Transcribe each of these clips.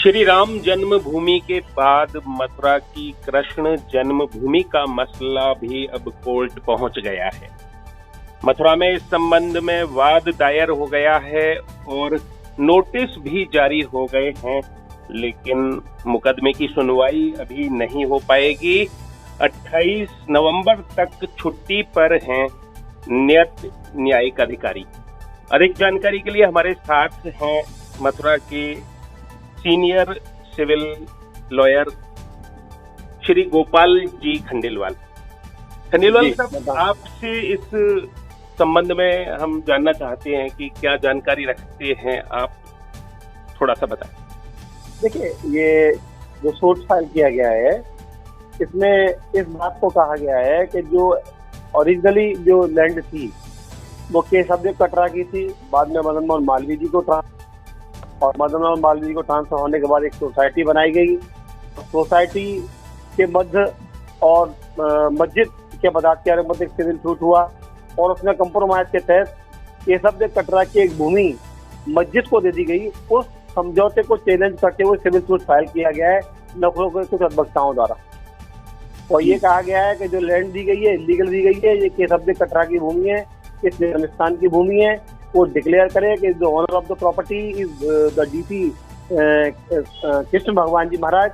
श्री राम जन्मभूमि के बाद मथुरा की कृष्ण जन्मभूमि का मसला भी अब कोर्ट पहुंच गया है। मथुरा में इस संबंध में वाद दायर हो गया है और नोटिस भी जारी हो गए हैं, लेकिन मुकदमे की सुनवाई अभी नहीं हो पाएगी। 28 नवंबर तक छुट्टी पर हैं नियत न्यायिक अधिकारी। अधिक जानकारी के लिए हमारे साथ हैं मथुरा के senior civil lawyer Shri Gopal ji Khandelwal साहब, आपसे इस संबंध में हम जानना चाहते हैं कि क्या जानकारी रखते हैं आप, थोड़ा सा बताएं। देखिए, ये जो सूट फाइल किया गया है, इसमें इस बात को कहा गया है कि जो ओरिजिनली जो लैंड थी वो के सब्जेक्ट कटरा की थी, बाद में मदन मोहन मालवीय जी को और मदन मोहन मालवीय जी को ट्रांसफर होने के बाद एक सोसाइटी बनाई गई। सोसाइटी के मध्य और मस्जिद के बदाख्तियार मध्य एक सिविल सूट हुआ और उसमें कंप्रोमाइज के तहत ये सब कटरा की एक भूमि मस्जिद को दे दी गई। उस समझौते को चैलेंज करते हुए सिविल सूट फाइल किया गया है नफरों के कुछ अधिवक्ताओं द्वारा। और ये कहा गया है कि जो लैंड दी गई है इलीगल दी गई है, ये के सब कटरा की भूमि है, इस जन्मस्थान की भूमि है। वो डिक्लेयर करे कि the owner of the property is the डीपी Krishna Bhagwan ji Maharaj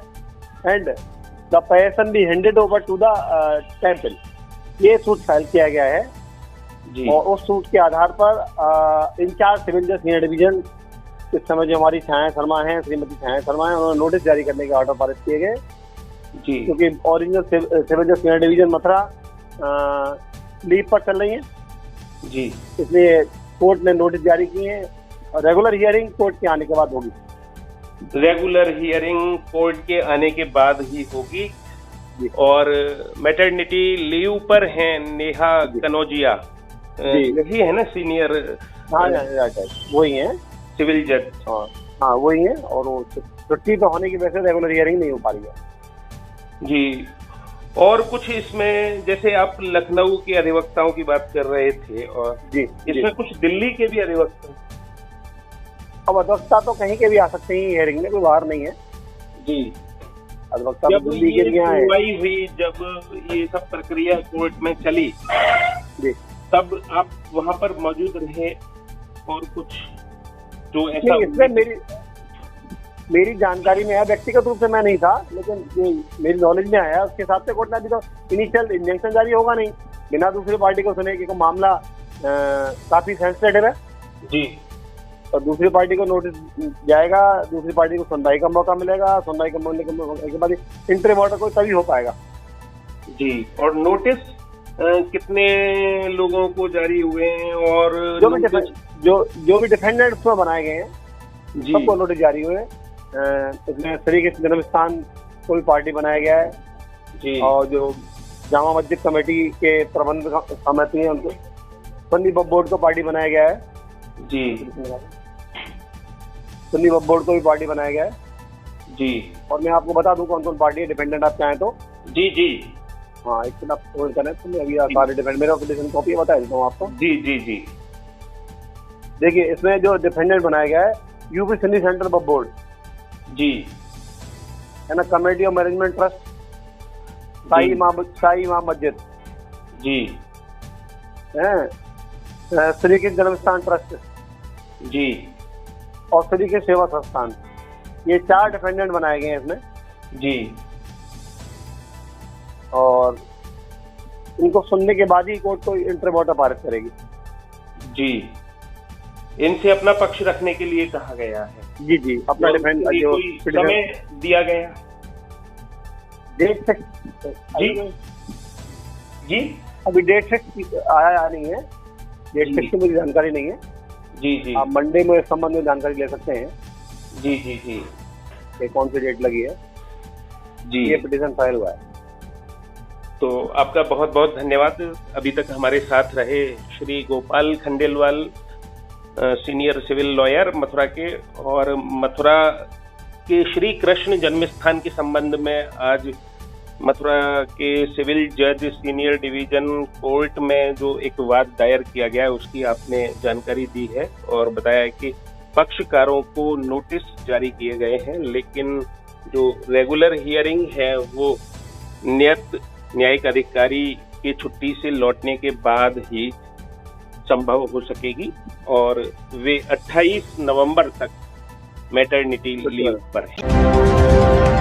and the person be handed over to the temple. ये सूट फाइल किया गया है जी। और उस सूट के आधार पर इंचार्ज सिविल जज सीनियर डिवीजन, इस समय जो हमारी छाया शर्मा है, श्रीमती छाया शर्मा है, उन्होंने नोटिस जारी करने के ऑर्डर पारित किए गए जी, क्योंकि ओरिजिनल सिविल जज सीनियर डिवीजन मथुरा लीव पर चल रही है जी, इसलिए कोर्ट ने नोटिस जारी किए हैं और रेगुलर हियरिंग कोर्ट के आने के बाद होगी। रेगुलर हियरिंग कोर्ट के आने के बाद ही होगी। और मैटरनिटी लीव पर हैं नेहा कनौजिया, यही है ना सीनियर? हाँ, वही है सिविल जज। हाँ वही है, और वो छुट्टी पे होने की वजह से रेगुलर हियरिंग नहीं हो पा रही है जी। और कुछ इसमें, जैसे आप लखनऊ के अधिवक्ताओं की बात कर रहे थे, और जी इसमें कुछ दिल्ली के भी अधिवक्ता। अब अधिवक्ता तो कहीं के भी आ सकते हैं हियरिंग में, कोई बाहर नहीं है जी। अधिवक्ता जब दिल्ली के लिए सुनवाई हुई, जब ये सब प्रक्रिया कोर्ट में चली जी, तब आप वहां पर मौजूद रहे और कुछ जो ऐसा इसमें मेरी जानकारी में है, व्यक्तिगत रूप से मैं नहीं था, लेकिन मेरी नॉलेज में आया उसके हिसाब से कोर्ट ने अभी तो इनिशियल इंजंक्शन जारी होगा नहीं बिना दूसरी पार्टी को सुने, क्योंकि मामला काफी सेंसिटिव है जी। और दूसरी पार्टी को नोटिस जाएगा, दूसरी पार्टी को सुनवाई का मौका मिलेगा, सुनवाई का मौके के बाद इंटरिम ऑर्डर को तभी हो पाएगा जी। और नोटिस कितने लोगों को जारी हुए हैं? और जो भी डिफेंडेंट उसमें बनाए गए हैं सबको नोटिस जारी हुए। इसमें श्री कृष्ण जन्मस्थान को भी पार्टी बनाया गया है जी, और जो जामा मस्जिद कमेटी के प्रबंध समिति है उनको, सुन्नी वक्फ बोर्ड को पार्टी बनाया गया है जी, सुन्नी वक्फ बोर्ड को भी पार्टी बनाया गया है जी। और मैं आपको बता दूं कौन कौन पार्टी है, डिपेंडेंट आप चाहें तो जी जी। हाँ, एक मिनट आप होल्ड करें, तो अभी सारे डिपेंडेंट मेरा एप्लीकेशन कॉपी बता देता हूँ आपको जी जी जी। देखिए, इसमें जो डिपेंडेंट बनाया गया है यूपी सुन्नी सेंट्रल वक्फ बोर्ड जी, है ना, committee of management trust, Sai इमाम मस्जिद जी, है श्री कृष्ण जन्मस्थान ट्रस्ट जी, और श्री कृष्ण सेवा संस्थान। ये 4 डिफेंडेंट बनाए गए हैं इसमें जी। और इनको सुनने के बाद ही कोर्ट को इंटरिम ऑर्डर पारित करेगी जी। इनसे अपना पक्ष रखने के लिए कहा गया है जी जी। अपना डिफेंड जो समय दिया गया, डेट फिक्स जी जी, अभी डेट फिक्स आया नहीं है, डेट फिक्स की मुझे जानकारी नहीं है जी जी। आप मंडे में इस संबंध में जानकारी ले सकते हैं जी जी जी, ये कौन सी डेट लगी है जी, ये पिटीशन फाइल हुआ है। तो आपका बहुत बहुत धन्यवाद। अभी तक हमारे साथ रहे Shri Gopal Khandelwal, senior civil lawyer Mathura के, और मथुरा के श्री कृष्ण जन्मस्थान के संबंध में आज मथुरा के सिविल जज सीनियर डिवीजन कोर्ट में जो एक वाद दायर किया गया है उसकी आपने जानकारी दी है और बताया कि पक्षकारों को नोटिस जारी किए गए हैं, लेकिन जो रेगुलर हियरिंग है वो नियत न्यायिक अधिकारी की छुट्टी से लौटने के बाद ही संभव हो सकेगी और वे 28 नवंबर तक मैटरनिटी लीव पर हैं।